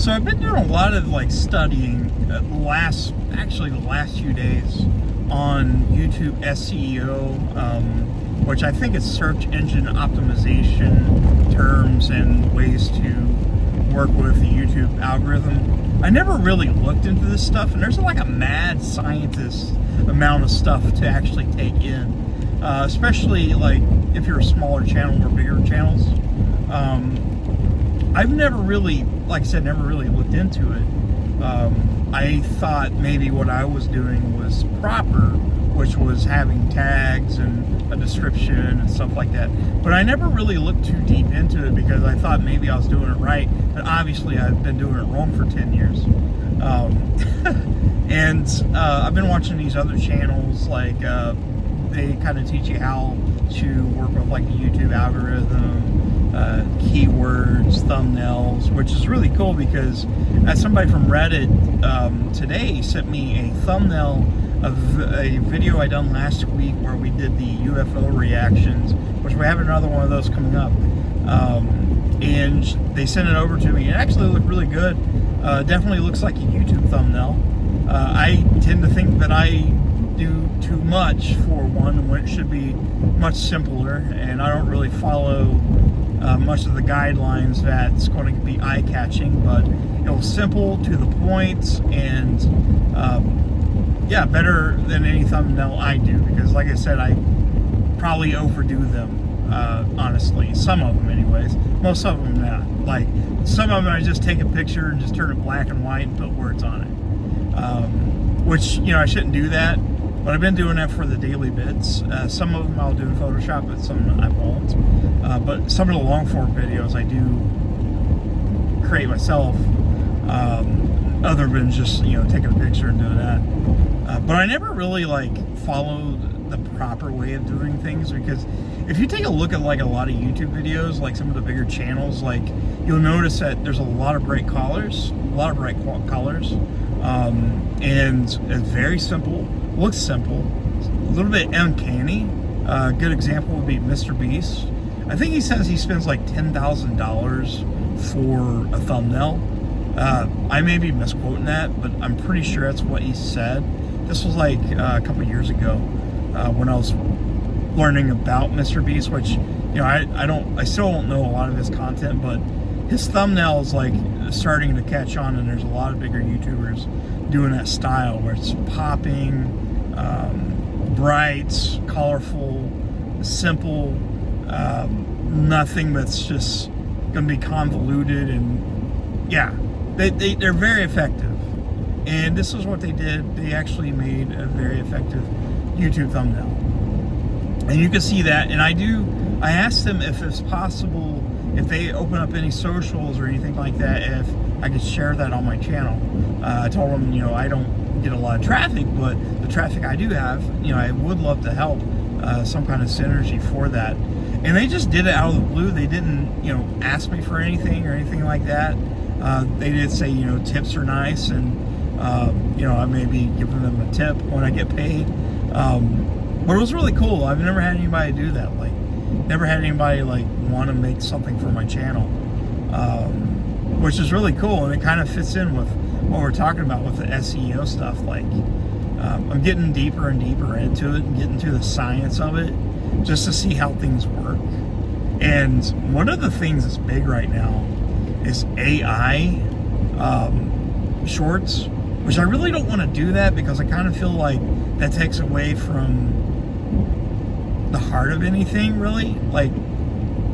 So I've been doing a lot of like studying the last few days on YouTube SEO, which I think is search engine optimization terms and ways to work with the YouTube algorithm. I never really looked into this stuff, and there's like a mad scientist amount of stuff to actually take in, especially like if you're a smaller channel or bigger channels. I've never really, like I said, never really looked into it. I thought maybe what I was doing was proper, which was having tags and a description and stuff like that. But I never really looked too deep into it because I thought maybe I was doing it right. But obviously I've been doing it wrong for 10 years. And I've been watching these other channels, like they kind of teach you how to work with like the YouTube algorithm, keywords, thumbnails, which is really cool because as somebody from Reddit today sent me a thumbnail of a video I done last week where we did the UFO reactions, which we have another one of those coming up, and they sent it over to me. It actually looked really good. Definitely looks like a YouTube thumbnail. I tend to think that I do too much for one when it should be much simpler, and I don't really follow much of the guidelines that's going to be eye-catching, but it was simple, to the point, and yeah, better than any thumbnail I do, because like I said, I probably overdo them, honestly. Some of them anyways. Most of them not. Like, some of them I just take a picture and just turn it black and white and put words on it. Which, you know, I shouldn't do that, but I've been doing that for the daily bits. Some of them I'll do in Photoshop, but some I won't. But some of the long form videos I do create myself, other than just, you know, taking a picture and doing that. But I never really like followed the proper way of doing things, because if you take a look at like a lot of YouTube videos, like some of the bigger channels, like you'll notice that there's a lot of bright colors, and it's very simple, looks simple, a little bit uncanny. A good example would be Mr. Beast. I think he says he spends like $10,000 for a thumbnail. I may be misquoting that, but I'm pretty sure that's what he said. This was like a couple years ago when I was learning about Mr. Beast, which, you know, I still don't know a lot of his content, but his thumbnail is like starting to catch on, and there's a lot of bigger YouTubers doing that style where it's popping, bright, colorful, simple, nothing that's just gonna be convoluted, and yeah, they're very effective. And this is what they did. They actually made a very effective YouTube thumbnail, and you can see that. And I asked them if it's possible, if they open up any socials or anything like that, if I could share that on my channel. I told them, you know, I don't get a lot of traffic, but the traffic I do have, you know, I would love to help some kind of synergy for that. And they just did it out of the blue. They didn't, you know, ask me for anything or anything like that. They did say, you know, tips are nice, and you know, I may be giving them a tip when I get paid. But it was really cool. I've never had anybody do that. Like, never had anybody like want to make something for my channel, which is really cool, and it kind of fits in with what we're talking about with the SEO stuff. Like, I'm getting deeper and deeper into it and getting to the science of it, just to see how things work. And one of the things that's big right now is AI shorts, which I really don't want to do that, because I kind of feel like that takes away from the heart of anything, really. Like,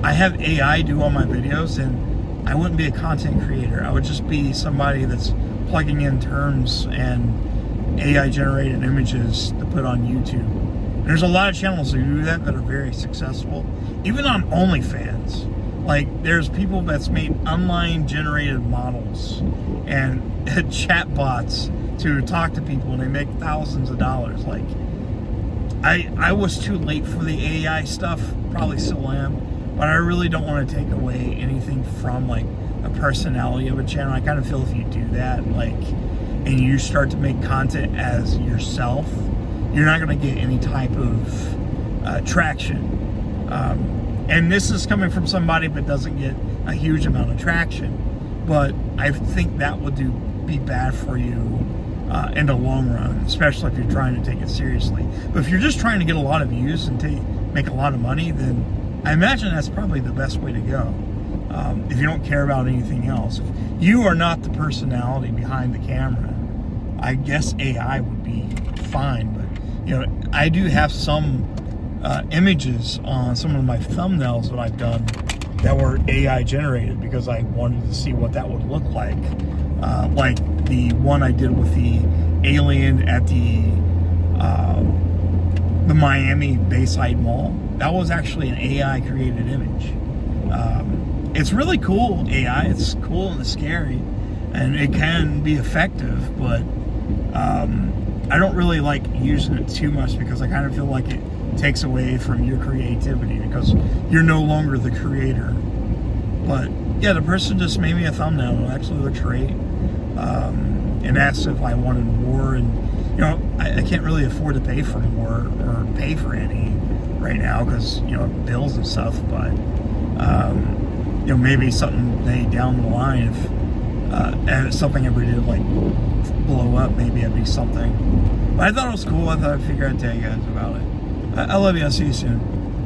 I have AI do all my videos, and I wouldn't be a content creator. I would just be somebody that's plugging in terms and AI generated images to put on YouTube. And there's a lot of channels that do that are very successful, even on OnlyFans. Like, there's people that's made online generated models and chat bots to talk to people, and they make thousands of dollars. Like, I was too late for the AI stuff, probably still am, but I really don't want to take away anything from like a personality of a channel. I kind of feel if you do that, like, and you start to make content as yourself, you're not going to get any type of traction. And this is coming from somebody that doesn't get a huge amount of traction. but I think that would be bad for you in the long run, especially if you're trying to take it seriously. But if you're just trying to get a lot of views and make a lot of money, then I imagine that's probably the best way to go. If you don't care about anything else, if you are not the personality behind the camera, I guess AI would be fine. But you know, I do have some images on some of my thumbnails that I've done that were AI generated because I wanted to see what that would look like. Like the one I did with the alien at the Miami Bayside Mall. That was actually an AI created image. It's really cool, AI. It's cool and it's scary, and it can be effective, but I don't really like using it too much because I kind of feel like it takes away from your creativity because you're no longer the creator. But yeah, the person just made me a thumbnail. It actually looks great, and asked if I wanted more, and you know, I can't really afford to pay for more or pay for any right now because, you know, bills and stuff. But you know, maybe someday down the line, if something ever did like blow up, maybe it'd be something. But I thought it was cool. I thought I'd figure I'd tell you guys about it. I love you. I'll see you soon.